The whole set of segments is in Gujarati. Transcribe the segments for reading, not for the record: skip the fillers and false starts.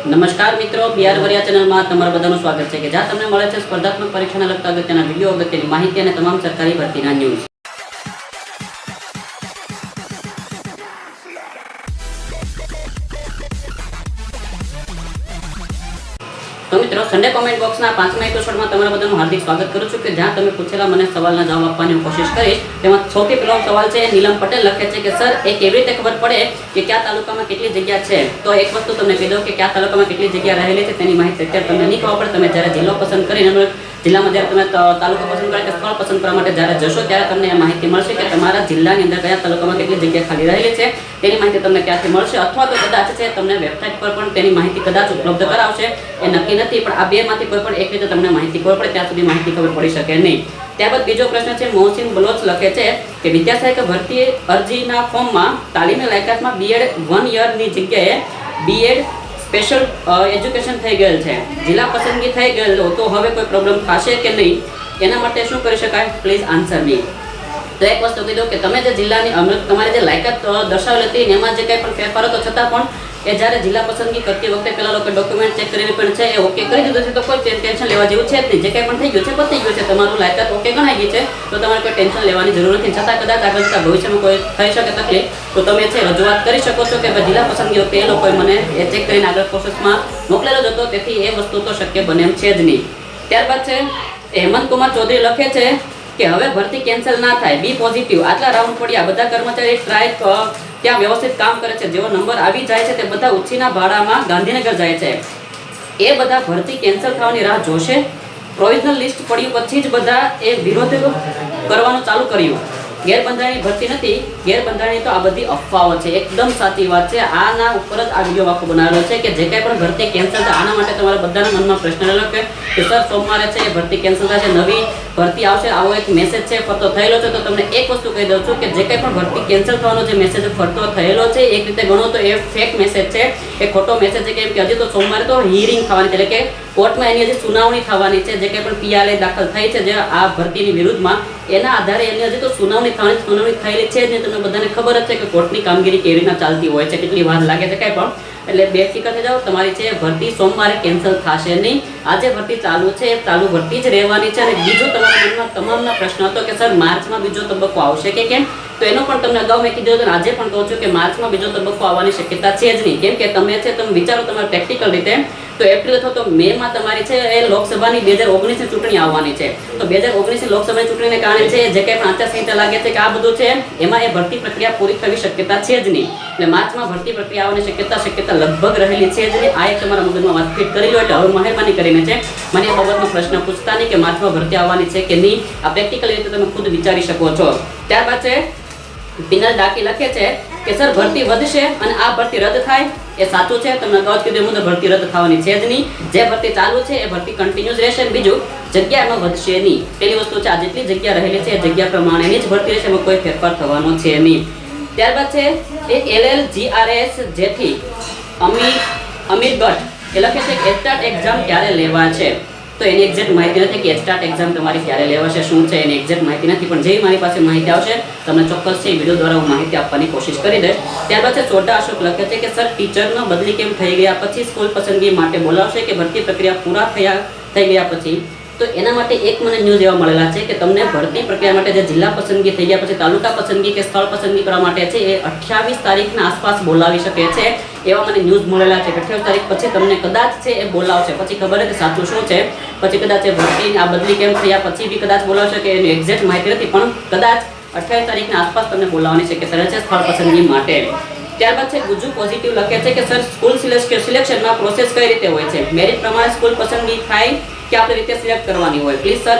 નમસ્કાર મિત્રો, બિહાર વરિયા ચેનલમાં તમારું બધાનું સ્વાગત છે કે જ્યાં તમને મળે છે સ્પર્ધાત્મક પરીક્ષાને લગતા અગત્યના વિડીયો, અગત્યની માહિતી અને તમામ સરકારી ભરતીના ન્યૂઝ। તો મિત્રો, સન્ડે કોમેન્ટ બોક્સના 5મા એપિસોડમાં તમારા બધાનું હાર્દિક સ્વાગત કરું છું કે જ્યાં તમે પૂછેલા મને સવાલના જવાબ આપવાની કોશિશ કરીશ। તેમાં સૌથી પહેલો સવાલ છે, નીલમ પટેલ લખે છે કે સર એ કેવી રીતે ખબર પડે કે કયા તાલુકામાં કેટલી જગ્યા છે? તો એક વસ્તુ તમને કહી દઉં કે કયા તાલુકામાં કેટલી જગ્યા રહેલી છે તેની માહિતી અત્યારે તમને નહીં ખબર પડે। તમે જ્યારે જિલ્લો પસંદ કરીને જિલ્લામાં જ્યારે તમે તાલુકો પસંદ કરે કે સ્થળ પસંદ કરવા માટે જ્યારે જશો ત્યારે તમને એ માહિતી મળશે કે તમારા જિલ્લાની અંદર કયા તાલુકામાં કેટલી જગ્યા ખાલી રહેલી છે તેની માહિતી તમને ક્યાંથી મળશે, અથવા તો કદાચ છે તમને વેબસાઇટ પર પણ તેની માહિતી કદાચ ઉપલબ્ધ કરાવશે, એ નક્કી નથી, પણ આ બેમાંથી કોઈ પણ એક રીતે તમને માહિતી ખબર પડે ત્યાં સુધી માહિતી ખબર પડી શકે નહીં। ત્યારબાદ બીજો પ્રશ્ન છે, મોહસિન બલોચ લખે છે કે વિદ્યાસહાયક ભરતી અરજીના ફોર્મમાં તાલીમી લાયકાતમાં બીએડ 1 યરની જગ્યાએ બીએડ સ્પેશિયલ એજ્યુકેશન થઈ ગયેલ છે, જિલ્લા પસંદગી થઈ ગયેલ તો હવે કોઈ પ્રોબ્લેમ થશે કે નહીં? એના માટે શું કરી શકાય? પ્લીઝ આન્સર મી। તો એક વસ્તુ કહી દઉં કે તમે જે જિલ્લાની તમારી જે લાયકાત દર્શાવેલી હતી એમાં જે કંઈ પણ ફેરફારો તો છતાં પણ એ જ્યારે જિલ્લા પસંદગી કરતી વખતે પેલા લોકો ડોક્યુમેન્ટ ચેક કરીને પણ છે એ ઓકે કરી દીધું છે, તો કોઈ ટેન્શન લેવા જેવું છે જ નહીં। જે કંઈ પણ થઈ ગયું છે પતી ગયું છે, તમારું લાયકાત ઓકે ગણાઈ ગઈ છે, તો તમારે કોઈ ટેન્શન લેવાની જરૂર નથી। છતાં કદાચ આગળ જતા ભવિષ્યમાં કોઈ થઈ શકે તકલીફ તો તમે છે રજૂઆત કરી શકો છો કે ભાઈ જિલ્લા પસંદગી વખતે એ લોકોએ મને એ ચેક કરીને આગળ પ્રોસેસમાં મોકલેલો જ હતો, તેથી એ વસ્તુ તો શક્ય બને એમ છે જ નહીં। ત્યારબાદ છે હેમંત કુમાર ચૌધરી લખે છે કે હવે ભરતી કેન્સલ ના થાય, બી પોઝિટિવ, આટલા રાઉન્ડ પડ્યા, બધા કર્મચારી સ્ટ્રાઇક ત્યાં વ્યવસ્થિત કામ કરે છે, જેવો નંબર આવી જાય છે તે બધા ઉછીના ભાડામાં ગાંધીનગર જાય છે, એ બધા ભરતી કેન્સલ થવાની રાહ જોશે? પ્રોવિઝનલ લિસ્ટ પડ્યું પછી જ બધા એ વિરોધ કરવાનું ચાલુ કર્યું? ગેરબંધારણીય ભરતી નથી, ગેરબંધારણીય તો આ બધી અફવાઓ છે, એકદમ સાચી વાત છે। આના ઉપર જ આ વિડીયો આખો બનાવેલો છે કે જે કંઈ પણ ભરતી કેન્સલ થાય આના માટે તમારા બધાના મનમાં પ્રશ્ન રહેલો કે સર સોમવારે છે એ ભરતી કેન્સલ થશે, નવી ભરતી આવશે, આવો એક મેસેજ છે ફરતો થયેલો છે। તો તમને એક વસ્તુ કહી દઉં છું કે જે કંઈ પણ ભરતી કેન્સલ થવાનો જે મેસેજ ફરતો થયેલો છે એક રીતે ગણો તો એ ફેક મેસેજ છે, એ ખોટો મેસેજ છે, કેમ કે હજી તો સોમવારે તો હિયરિંગ થવાની છે, એટલે કે કોર્ટમાં એની હજી સુનાવણી થવાની છે, જે કંઈ પણ પીઆરએ દાખલ થઈ છે જે આ ભરતીની વિરુદ્ધમાં એના આધારે એની હજી તો સુનાવણી થયેલી છે જ નહીં। તમને બધાને ખબર જ છે કે કોર્ટની કામગીરી કેવી રીતના ચાલતી હોય છે, કેટલી વાર લાગે છે કાંઈ પણ, એટલે બેફિકર થઈ જાઓ, તમારી છે ભરતી સોમવારે કેન્સલ થશે નહીં। આજે ભરતી ચાલુ છે એ ચાલુ ભરતી જ રહેવાની છે। અને બીજો તમારા મનમાં તમામના પ્રશ્ન હતો કે સર માર્ચમાં બીજો તબક્કો આવશે કે કેમ, તો એનો પણ તમને અગાઉ મેં કીધું હતું, આજે પણ કહું છું કે માર્ચમાં બીજો તબક્કો આવવાની શક્યતા છે જ નહીં, કેમ કે તમે વિચારો તમારે પ્રેક્ટિકલ રીતે તો એપ્રિલ અથવા તો મે માં તમારી છે એ લોકસભાની 2019ની ચૂંટણી આવવાની છે, તો 2019ની લોકસભાની ચૂંટણીને કારણે છે જે કંઈ પણ આચારસંહિતા લાગે છે કે આ બધું છે એમાં એ ભરતી પ્રક્રિયા પૂરી થવી શક્યતા છે જ નહીં, એટલે માર્ચમાં ભરતી પ્રક્રિયા આવવાની શક્યતા લગભગ રહેલી છે જ નહીં। આ એક તમારા મગજમાં વાત ફિટ કરી લો, એટલે હવે મહેરબાની કરીને છે મને એ બાબતનો પ્રશ્ન પૂછતા નહીં કે માર્ચમાં ભરતી આવવાની છે કે નહીં, આ પ્રેક્ટિકલ રીતે તમે ખુદ વિચારી શકો છો। ત્યારબાદ છે પિનલ ડાકી લખે છે કે સર ભરતી વધશે અને આ ભરતી રદ થાય, એ સાચું છે? તમને અગાઉ જ કીધું મુજબ ભરતી રદ થવાની છે જ નહીં, જે ભરતી ચાલુ છે એ ભરતી કન્ટિન્યુઅસ રહેશે, બીજું જગ્યા એમાં વધશે નહીં। પેલી વસ્તુ છે આ જેટલી જગ્યા રહેલી છે એ જગ્યા પ્રમાણેની જ ભરતી રહેશે, એમાં કોઈ ફેરફાર થવાનો છે નહીં। ત્યારબાદ છે એ LLGRS જેથી અમીર ગઢ એ લખે છે કે એસ્ટાટ એક્ઝામ ક્યારે લેવા છે? તો એની એક્ઝેક્ટ માહિતી નથી કે એસ્ટાટ એક્ઝામ તમારી ક્યારે લેવાશે, શું છે એની એક્ઝેક્ટ માહિતી નથી, પણ જે મારી પાસે માહિતી આવશે તમને ચોક્કસ છે વિડીયો દ્વારા હું માહિતી આપવાની કોશિશ કરી દઈશ। ત્યારબાદ છે સોઢા અશોક લખે છે કે સર ટીચરનો બદલી કેમ થઈ ગયા પછી સ્કૂલ પસંદગી માટે બોલાવશે કે ભરતી પ્રક્રિયા પૂરા થઈ ગયા પછી? તો એના માટે એક મને ન્યૂઝ એવા મળેલા છે કે તમને ભરતી પ્રક્રિયા માટે જે જિલ્લા પસંદગી થઈ ગયા પછી તાલુકા પસંદગી કે સ્થળ પસંદગી કરવા માટે છે એ 28 તારીખના આસપાસ બોલાવી શકે છે, એવા મને ન્યૂઝ મળેલા છે કે 28 તારીખ પછી તમને કદાચ છે એ બોલાવશે, પછી ખબર નથી સાચું શું છે, પછી કદાચ એ ભરતી આ બદલી કેમ થયા પછી બી કદાચ બોલાવશે કે એની એક્ઝેક્ટ માહિતી નથી, પણ કદાચ 28 તારીખના આસપાસ તમને બોલાવવાની શક્યતા રહે છે સ્થળ પસંદગી માટે। ત્યારબાદ છે ગુજુ પોઝિટિવ લખે છે કે સર સ્કૂલ સિલેક્શનમાં પ્રોસેસ કઈ રીતે હોય છે? મેરિટ પ્રમાણે સ્કૂલ પસંદગી થાય કે આપણે રીતે સિલેક્ટ કરવાની હોય? પ્લીઝ સર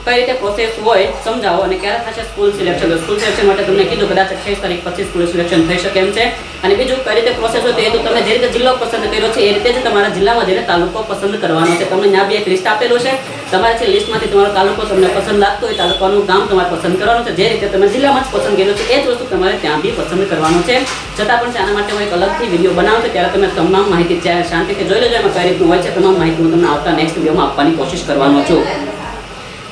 કઈ રીતે પ્રોસેસ હોય સમજાવો, અને ક્યારે થશે સ્કૂલ સિલેક્શન? સ્કૂલ સિલેક્શન માટે તમને કીધું કદાચ 28 તારીખ પછી સ્કૂલ સિલેક્શન થઈ શકે એમ છે। અને બીજું કઈ રીતે પ્રોસેસ હોય તો તમે જે રીતે જિલ્લો પસંદ કર્યો છે એ રીતે જ તમારા જિલ્લામાં જઈને તાલુકો પસંદ કરવાનો છે। તમને ત્યાં બી એક લિસ્ટ આપેલું છે, તમારે છે લિસ્ટમાંથી તમારો તાલુકો તમને પસંદ લાગતો હોય તાલુકાનું ગામ તમારે પસંદ કરવાનું છે, જે રીતે તમે જિલ્લામાં જ પસંદ કર્યું છે એ જ વસ્તુ તમારે ત્યાં બી પસંદ કરવાનું છે। છતાં પણ આના માટે હું એક અલગથી વિડીયો બનાવું છું, ત્યારે તમે તમામ માહિતી શાંતિથી જોઈ લેજો, એમાં કઈ રીતનું હોય છે તમામ માહિતી હું તમને આવતા નેક્સ્ટ વિડીયોમાં આપવાની કોશિશ કરવાનો છું।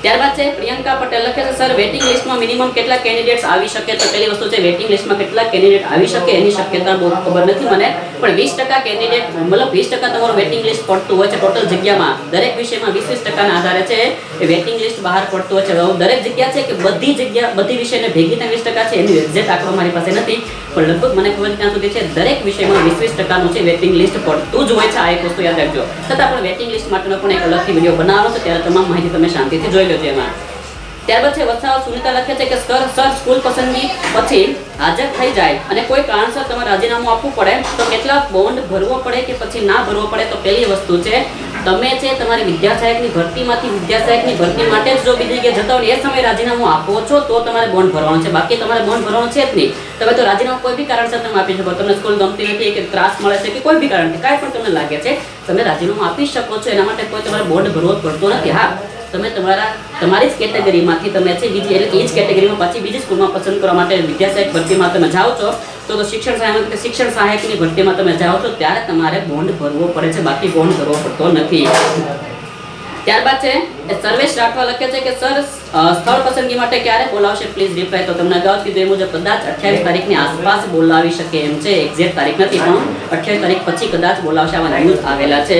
ત્યારબાદ છે પ્રિયંકા પટેલ લખે છે સર વેટિંગ લિસ્ટમાં મિનિમમ કેટલા કેન્ડિડેટ્સ આવી શકે? તો પહેલી વસ્તુ છે વેટિંગ લિસ્ટમાં કેટલા કેન્ડિડેટ આવી શકે એની શક્યતા બહુ ખબર નથી મને, પણ 20% કેન્ડિડેટ મતલબ 20% તમારું વેટિંગ લિસ્ટ પડતું હોય છે ટોટલ જગ્યામાં. દરેક વિષયમાં 20% ના આધારે છે એ વેટિંગ લિસ્ટ બહાર પડતું હોય છે. દરેક જગ્યા છે કે બધી વિષયને ભેગી 20% છે એનું એક્ઝેક્ટ આંકડો મારી પાસે નથી, પણ લગભગ મને ખબર ત્યાં સુધી છે દરેક વિષયમાં 20% નું છે વેટિંગ લિસ્ટ પડતું જ હોય છે. આ એક વસ્તુ યાદ રાખજો. છતાં પણ વેટિંગ લિસ્ટ માટેનો પણ એક અલગથી વિડીયો બનાવવાનો છે, ત્યારે તમામ માહિતી તમે શાંતિથી જોઈ લેજો એમાં. ત્યારબાદ છે વત્સાવ સુનિતા લખે છે કે સર સ્કૂલ પસંદગી પછી હાજર થઈ જાય અને કોઈ કારણસર તમારે રાજીનામું આપવું પડે તો કેટલા બોન્ડ ભરવો પડે કે પછી ના ભરવો પડે? તો પહેલી વસ્તુ છે તમે છે તમારી વિદ્યા સહાયકની ભરતીમાંથી વિદ્યા સહાયકની ભરતી માટે જ જો બીજી જગ્યાએ જતા હોય એ સમયે રાજીનામું આપો છો તો તમારે બોન્ડ ભરવાનો છે, બાકી તમારે બોન્ડ ભરવાનો છે જ નહીં. તમે તો રાજીનામું કોઈ બી કારણસર તમે આપી શકો, તમને સ્કૂલ ગમતી નથી કે ત્રાસ મળે છે કે કોઈ બી કારણથી કાંઈ પણ તમને લાગે છે તમે રાજીનામું આપી શકો છો, એના માટે કોઈ તમારે બોન્ડ ભરવો પડતો નથી. હા, તમે તમારી જ કેટેગરીમાંથી તમે છે બીજી એટલે કે એ જ કેટેગરીમાં પાછી બીજી સ્કૂલમાં પસંદ કરવા માટે વિદ્યા સહાયક ભરતીમાં તમે જાઓ છો તો શિક્ષણ સહાયકની ભરતીમાં તમે જાઓ છો ત્યારે તમારે બોન્ડ ભરવો પડે છે, બાકી બોન્ડ ભરવો પડતો નથી. ત્યારબાદ છે સર્વેશ રાઠવા લખે છે કે સર સ્થળ પસંદગી માટે ક્યારે બોલાવશે પ્લીઝ રિપ્લાય? તો તમને અગાઉ કીધું એ મુજબ કદાચ 28 તારીખની આસપાસ બોલાવી શકે એમ છે, એક્ઝેક્ટ તારીખ નથી પણ 28 તારીખ પછી કદાચ બોલાવશે, આવા ન્યૂઝ આવેલા છે.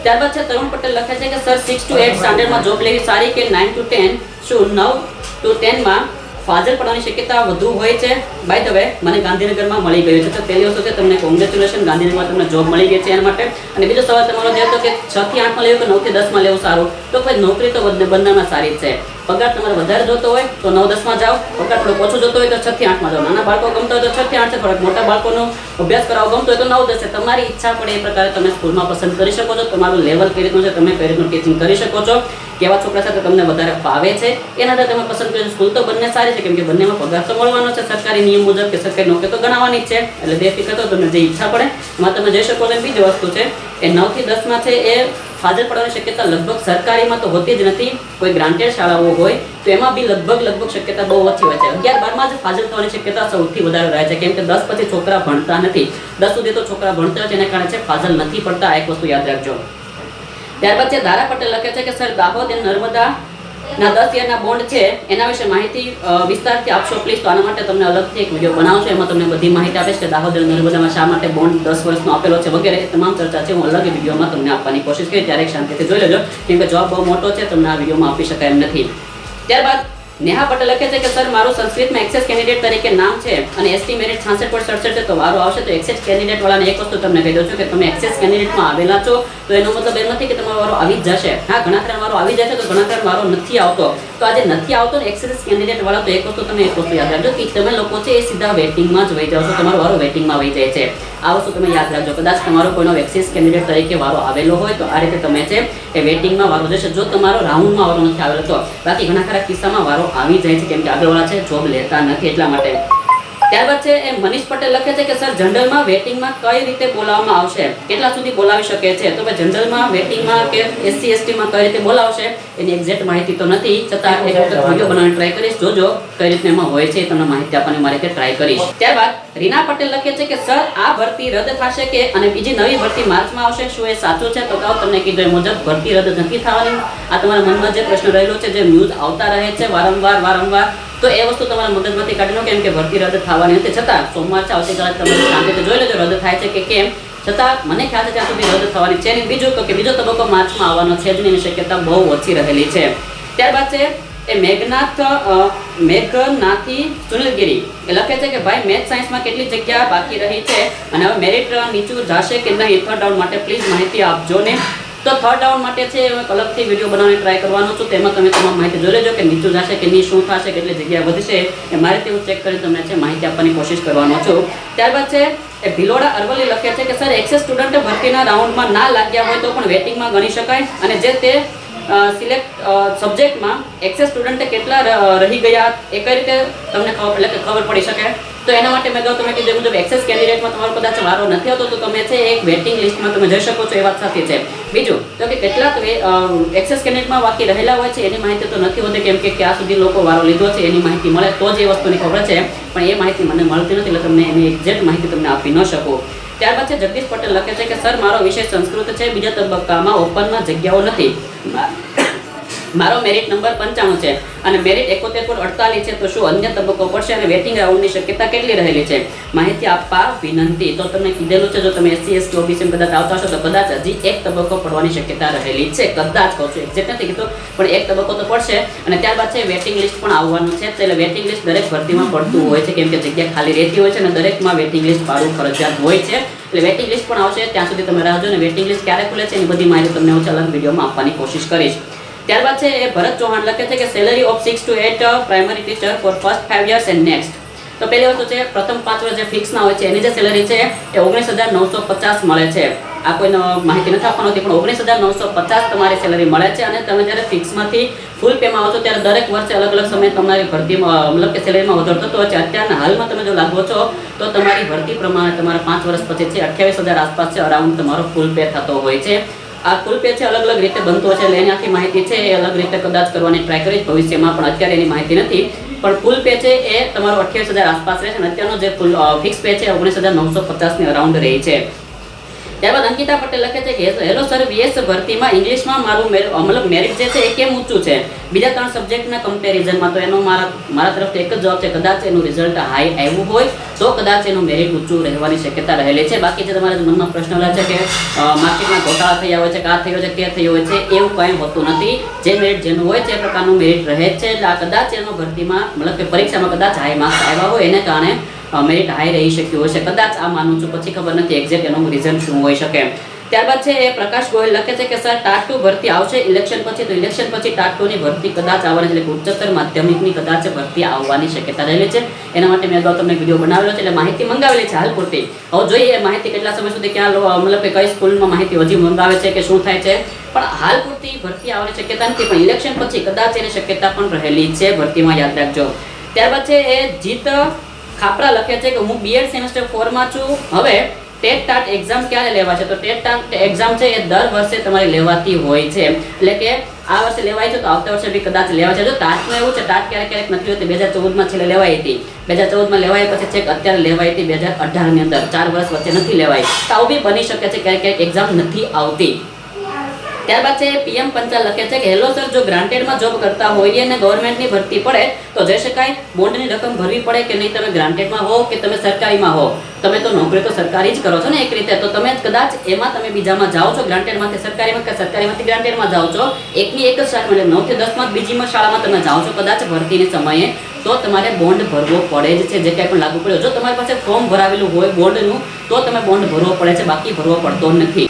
ત્યારબાદ છે તરુણ પટેલ લખે છે કે સર 6 to 8 સ્ટાન્ડર્ડમાં જોબ લેવી સારી કે 9 to 10? શું 9 to 10 માં ફાજલ પડવાની શક્યતા વધુ હોય છે? બાય ધ વે મને ગાંધીનગરમાં મળી ગયું છે, તો પહેલી વસ્તુ છે તમને કોંગ્રેચ્યુલેશન, ગાંધીનગરમાં તમને જોબ મળી ગઈ છે એના માટે. અને બીજો સવાલ તમારો જે હતો કે 6 થી 8 માં લેવું કે 9 થી 10 માં લેવું સારું? તો ભાઈ નોકરી તો બંનેમાં સારી જ છે. પગાર તમારે વધારે જોતો હોય તો 9-10 માં જાઓ, પગાર થોડો ઓછો જોતો હોય તો 6 થી 8 માં જાઓ. નાના બાળકો ગમતા હોય તો 6 થી 8 છે, થોડાક મોટા બાળકોનો અભ્યાસ કરાવવો ગમતો હોય તો 9-10 છે. તમારી ઈચ્છા પડે એ પ્રકારે તમે સ્કૂલમાં પસંદ કરી શકો છો. તમારું લેવલ કઈ રીતનું છે, તમે કઈ રીતનું ટીચિંગ કરી શકો છો, કેવા છોકરા સાથે તમને વધારે ફાવે છે એના આધારે તમે પસંદ કરી. સ્કૂલ તો બંને સારી છે કેમ કે બંનેમાં પગાર તો મળવાનો છે સરકારી નિયમ મુજબ કે સરકારી નોકરી તો ગણાવવાની જ છે, એટલે બેફિકર તો તમને જે ઈચ્છા પડે એમાં તમે જઈ શકો છો. બીજી વસ્તુ છે એ 9 થી 10 માં છે એ ફાજલ પડવાની શક્યતા લગભગ સરકારીમાં તો હોતી જ નથી, કોઈ ગ્રાન્ટેડ શાળાઓ હોય તો એમાં બી લગભગ શક્યતા બહુ ઓછી હોય છે. 11-12 માં જ ફાજલ થવાની શક્યતા સૌથી વધારે રહે છે, કેમ કે 10 પછી છોકરા ભણતા નથી. 10 સુધી તો છોકરા ભણતા છે, એના કારણે છે ફાજલ નથી પડતા. આ એક વસ્તુ યાદ રાખજો. ત્યારબાદ છે ધારા પટેલ લખે છે કે સર દાહોદ અને નર્મદા ના 10 યરના બોન્ડ છે એના વિશે માહિતી વિસ્તારથી આપશો પ્લીઝ? તો આના માટે તમને અલગથી એક વિડીયો બનાવશો, એમાં તમને બધી માહિતી આપીશ કે દાહોદ અને નર્મદામાં શા માટે બોન્ડ 10 વર્ષનો આપેલો છે વગેરે તમામ ચર્ચા છે હું અલગ વિડીયોમાં તમને આપવાની કોશિશ કરી, ત્યારે શાંતિથી જોઈ લેજો કેમ કે જવાબ બહુ મોટો છે, તમને આ વિડીયોમાં આપી શકાય એમ નથી. ત્યારબાદ નેહા પટેલ લખે છે કે સર મારું સંસ્કૃતમાં એક્સેસ કેન્ડિડેટ તરીકે નામ છે અને એસટી મેરિટ 66.67 છે, તો વારો આવશે તો એક્સેસ કેન્ડિડેટ વાળાને એક વસ્તુ તમને કહી દઉં છું કે તમે એક્સેસ કેન્ડિડેટમાં આવેલા છો તો એનો મતલબ એમ નથી કે તમારો વારો આવી જ જશે. હા, ઘણા ખરા વારો આવી જાય છે તો ઘણા ખરા વારો નથી આવતો. તો આજે નથી આવતો ને એક્સેસ કેન્ડિડેટ વાળા, તો એક વસ્તુ યાદ રાખજો કે તમે લોકો છે એ સીધા વેટિંગમાં જ વહી જાવ છો, તમારો વારો વેટિંગમાં વહી જાય છે. આ વસ્તુ તમે યાદ રાખજો. કદાચ તમારો કોઈનો એક્સેસ કેન્ડિડેટ તરીકે વારો આવેલો હોય તો આ રીતે તમે છે એ વેટિંગમાં વારો જશે જો તમારો રાઉન્ડમાં વારો નથી આવેલો તો. બાકી ઘણા ખરા કિસ્સામાં વારો આવી જાય છે કેમ કે આગળવાળા છે જોબ લેતા નથી એટલા માટે. ત્યારબાદ છે એ મનીષ પટેલ લખે છે કે સર જનરલમાં વેટિંગમાં કઈ રીતે બોલાવવામાં આવશે, કેટલા સુધી બોલાવી શકે છે? તો ભાઈ જનરલમાં વેટિંગમાં કે SC ST માં કઈ રીતે બોલાવશે એની એક્ઝેક્ટ માહિતી તો નથી, છતાં એક વખત વિડીયો બનાવવાની ટ્રાય કરીશ, જોજો કઈ રીતે એમાં હોય છે તમને માહિતી આપવાની મારી રીતે ટ્રાય કરીશ. ત્યારબાદ રીના પટેલ લખે છે કે સર આ ભરતી રદ થશે કે અને બીજી નવી ભરતી માર્ચમાં આવશે, શું એ સાચું છે? તો કહો તમને કીધું એ મુજબ ભરતી રદ નથી થવાની. આ તમારા મનમાં જે પ્રશ્ન રહેલો છે, જે ન્યૂઝ આવતા રહે છે વારંવાર, તો એ વસ્તુ તમારા મગજમાંથી કાઢી લો કેમ કે ભરતી રદ થવાની નથી. છતાં સોમવાર છે આવતીકાલે તમે શાંતિથી જોઈ લેજો રદ થાય છે કે કેમ, છતાં મને ખ્યાલ છે ત્યાં સુધી રદ થવાની છે નહીં. બીજું તો કે બીજો તબક્કો માર્ચમાં આવવાનો છે જ નહીં, એની શક્યતા બહુ ઓછી રહેલી છે. ત્યારબાદ છે એ મેઘનાથી સુનિલગીરી એ લખે છે કે ભાઈ મેથ સાયન્સમાં કેટલી જગ્યા બાકી રહી છે અને હવે મેરિટ નીચું જશે કે નહીં, થર્ડ રાઉન્ડ માટે પ્લીઝ માહિતી આપજો ને. તો થર્ડ રાઉન્ડ માટે છે હું અલગથી વિડીયો બનાવવાની ટ્રાય કરવાનો છું, તેમાં તમે તમામ માહિતી જોઈ લેજો કે નીચું જશે કે નહીં, શું થશે, કેટલી જગ્યા વધશે એ મારે તેવું ચેક કરી તમને છે માહિતી આપવાની કોશિશ કરવાનો છું. ત્યારબાદ છે એ ભિલોડા અરવલ્લી લખે છે કે સર એક્સેસ સ્ટુડન્ટ ભરતીના રાઉન્ડમાં ના લાગ્યા હોય તો પણ વેટિંગમાં ગણી શકાય અને જે તે સિલેક્ટ સબ્જેક્ટમાં એક્સેસ સ્ટુડન્ટ કેટલા રહી ગયા એ કઈ રીતે તમને ખબર પડી શકે? તો એના માટે મેં કહ્યું તમે કીધું મુજબ એક્સેસ કેન્ડિડેટમાં તમારો કદાચ વારો નથી આવતો તો તમે છે એક વેટિંગ લિસ્ટમાં તમે જઈ શકો છો, એ વાત સાચી છે. બીજું તો કે કેટલાક એક્સેસ કેન્ડિડેટમાં બાકી રહેલા હોય છે એની માહિતી તો નથી હોતી કેમ કે ક્યાં સુધી લોકો વારો લીધો છે એની માહિતી મળે તો જ એ વસ્તુની ખબર છે, પણ એ માહિતી મને મળતી નથી એટલે તમને એની એક્ઝેક્ટ માહિતી તમને આપી ન શકું. ત્યારબાદ છે જગદીશ પટેલ લખે છે કે સર મારો વિષય સંસ્કૃત છે, બીજા તબક્કામાં ઓપનમાં જગ્યાઓ નથી, મારો મેરિટ નંબર 95 છે અને મેરિટ 71.48 છે, તો શું અન્ય તબક્કો પડશે અને વેટિંગ રાઉન્ડની શક્યતા કેટલી રહેલી છે? માહિતી આપવા વિનંતી. તો તમને કીધેલું છે, જો તમે SC ST OBC કદાચ આવતા હશો તો કદાચ હજી એક તબક્કો પડવાની શક્યતા રહેલી છે. કદાચ કહું છું, એક્ઝેક્ટ નથી કીધું, પણ એક તબક્કો તો પડશે. અને ત્યારબાદ છે વેટિંગ લિસ્ટ પણ આવવાનું છે. એટલે વેટિંગ લિસ્ટ દરેક ભરતીમાં પડતું હોય છે, કેમ કે જગ્યા ખાલી રહેતી હોય છે અને દરેકમાં વેટિંગ લિસ્ટ પાડવું ફરજિયાત હોય છે. એટલે વેટિંગ લિસ્ટ પણ આવશે, ત્યાં સુધી તમે રાહ જો. અને વેટિંગ લિસ્ટ ક્યારે ખુલે છે એની બધી માહિતી તમને હું અલગ વિડીયોમાં આપવાની કોશિશ કરીશ. ત્યારબાદ છે એ ભરત ચૌહાણ લખે છે કે salary of 6 to 8 primary teacher four first 5 years and next. તો પહેલી વસ્તુ છે, પ્રથમ 5 વર્ષ જે ફિક્સ ના હોય છે એની જે સેલરી છે એ 19,950 મળે છે. આ કોઈ માહિતી નથી આપવાની હોતી, પણ 19,950 તમારી સેલરી મળે છે. અને તમે જ્યારે ફિક્સમાંથી ફૂલ પેમાં આવો છો ત્યારે દરેક વર્ષે અલગ અલગ સમયે તમારી ભરતીમાં મતલબ કે સેલરીમાં વધારો થતો હોય છે. અત્યારના હાલમાં તમે જો લાગો છો તો તમારી ભરતી પ્રમાણે તમારા 5 વર્ષ પછી છે 28,000 આસપાસ છે અરાઉન્ડ તમારો ફૂલ પે થતો હોય છે. આ ફૂલ પે છે અલગ અલગ રીતે બનતો છે, એટલે એની આખી માહિતી છે એ અલગ રીતે કદાચ કરવાની ટ્રાય કરીશ ભવિષ્યમાં, પણ અત્યારે એની માહિતી નથી. પણ ફૂલ પે છે એ તમારો 28,000 આસપાસ રહે છે અને અત્યારનો જે ફૂલ ફિક્સ પે છે 19,950 ની અરાઉન્ડ રહી છે. ત્યારબાદ અંકિતા પટેલ લખે છે કે હેલો સર, VS ભરતીમાં ઇંગ્લિશમાં મારું મતલબ મેરિટ જે છે એ કેમ ઊંચું છે બીજા 3 સબ્જેક્ટના કમ્પેરિઝનમાં? તો એનો મારા તરફથી એક જ જવાબ છે, કદાચ એનું રિઝલ્ટ હાઈ આવ્યું હોય તો કદાચ એનું મેરિટ ઊંચું રહેવાની શક્યતા રહેલી છે. બાકી જે તમારા મનમાં પ્રશ્ન રહે છે કે માર્કેટમાં ઘોટાળા થયા હોય છે, કે આ થયો છે તે થયો હોય છે, એવું કંઈ હોતું નથી. જે મેરિટ જેનું હોય છે એ પ્રકારનું મેરિટ રહે જ છે. એટલે આ કદાચ એનો ભરતીમાં મતલબ કે પરીક્ષામાં કદાચ હાઈ માર્ક્સ આવ્યા હોય એને કારણે મેરિટ હાઈ રહી શક્યું હશે, કદાચ આ માનું છું. પછી ખબર નથી એક્ઝેક્ટ એનું રીઝન શું હોઈ શકે. ત્યારબાદ છે એ પ્રકાશ ગોયલ લખે છે કે સર ટાટ 2 ભરતી આવશે ઇલેક્શન પછી? તો ઇલેક્શન પછી ટાટ 2 ની ભરતી કદાચ આવવાની, એટલે ઉચ્ચતર માધ્યમિકની કદાચ ભરતી આવવાની શક્યતા રહેલી છે. એના માટે મેં અગાઉ તમને વિડીયો બનાવેલો છે, એટલે માહિતી મંગાવેલી છે હાલ પૂરતી. હવે જોઈએ માહિતી કેટલા સમય સુધી ક્યાં મતલબ કે કઈ સ્કૂલમાં માહિતી હજી મંગાવે છે કે શું થાય છે, પણ હાલ પૂરતી ભરતી આવવાની શક્યતા નથી. પણ ઇલેક્શન પછી કદાચ એની શક્યતા પણ રહેલી છે ભરતીમાં, યાદ રાખજો. ત્યારબાદ છે એ જીત ખાપરા લખે છે કે હું BEd સેમેસ્ટર 4 માં છું. હવે ટેટ ટાટ એક્ઝામ ક્યારે લેવા છે? તો ટેટ ટાટ એક્ઝામ છે એ દર વર્ષે તમારે લેવાતી હોય છે, એટલે કે આ વર્ષે લેવાય છે તો આવતા વર્ષે બી કદાચ લેવા છે. જો ટાટનું એવું છે, ટાટ ક્યારેક નથી હોતી. 2014 માં છેલ્લે લેવાઈ હતી, 2014 માં લેવાય પછી છેક અત્યારે લેવાઈ હતી 2018 ની અંદર. 4 વર્ષ વચ્ચે નથી લેવાય, તો આવું બી બની શકે છે ક્યારેક એક્ઝામ નથી આવતી. ત્યારબાદ છે PM પંચાલ લખે છે કે હેલો સર, જો ગ્રાન્ટેડમાં જોબ કરતા હોઈએ અને ગવર્મેન્ટની ભરતી પડે તો જઈ શકાય? બોન્ડની રકમ ભરવી પડે કે નહીં? તમે ગ્રાન્ટેડમાં હો કે તમે સરકારીમાં હો, તમે તો નોકરી તો સરકારી જ કરો છો ને એક રીતે, તો તમે કદાચ એમાં તમે બીજામાં જાઓ છો, ગ્રાન્ટેડમાંથી સરકારીમાં કે સરકારીમાંથી ગ્રાન્ટેડમાં જાઓ છો, એકની એક જ શાળામાં એટલે 9 થી 10 માં બીજીમાં શાળામાં તમે જાઓ છો કદાચ ભરતીની સમયે, તો તમારે બોન્ડ ભરવો પડે જ છે. જે કંઈ પણ લાગુ પડ્યો, જો તમારી પાસે ફોર્મ ભરાવેલું હોય બોન્ડનું તો તમે બોન્ડ ભરવો પડે છે, બાકી ભરવો પડતો નથી.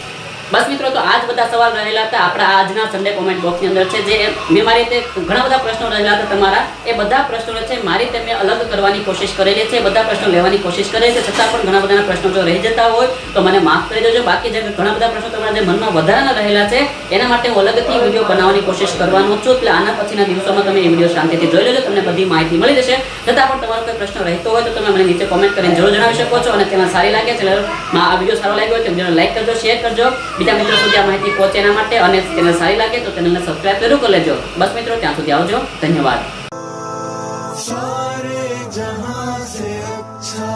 બસ મિત્રો, તો આ જ બધા સવાલ રહેલા હતા આપણા આજના સન્ડે કોમેન્ટ બોક્સની અંદર છે. જે મેં મારી રીતે ઘણા બધા પ્રશ્નો રહેલા હતા તમારા, એ બધા પ્રશ્નો છે મારી રીતે મેં અલગ કરવાની કોશિશ કરેલી છે, બધા પ્રશ્નો લેવાની કોશિશ કરેલી છે. છતાં પણ ઘણા બધાના પ્રશ્નો જો રહી જતા હોય તો મને માફ કરી દેજો. બાકી જે ઘણા બધા પ્રશ્નો તમારા જે મનમાં વધારાના રહેલા છે એના માટે હું અલગથી વિડીયો બનાવવાની કોશિશ કરવાનો છું. એટલે આના પછીના દિવસોમાં તમે એ વિડીયો શાંતિથી જોઈ લેજો, તમને બધી માહિતી મળી જશે. છતાં પણ તમારો કોઈ પ્રશ્ન રહેતો હોય તો તમે મને નીચે કોમેન્ટ કરીને જરૂર જણાવી શકો છો. અને ચેનલ સારી લાગે, ચેનલમાં આ વિડીયો સારો લાગ્યો હોય તો વિડીયોને લાઈક કરજો, શેર કરજો, બીજા મિત્રો સુધી આ માહિતી પહોંચે એના માટે. અને ચેનલ સારી લાગે તો ચેનલને સબસ્ક્રાઇબ જરૂર કરી લેજો. બસ મિત્રો, ત્યાં સુધી આવજો. ધન્યવાદ. सारे जहां से अच्छा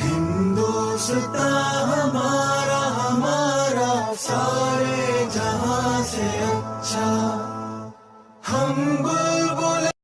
हिंदुस्तान हमारा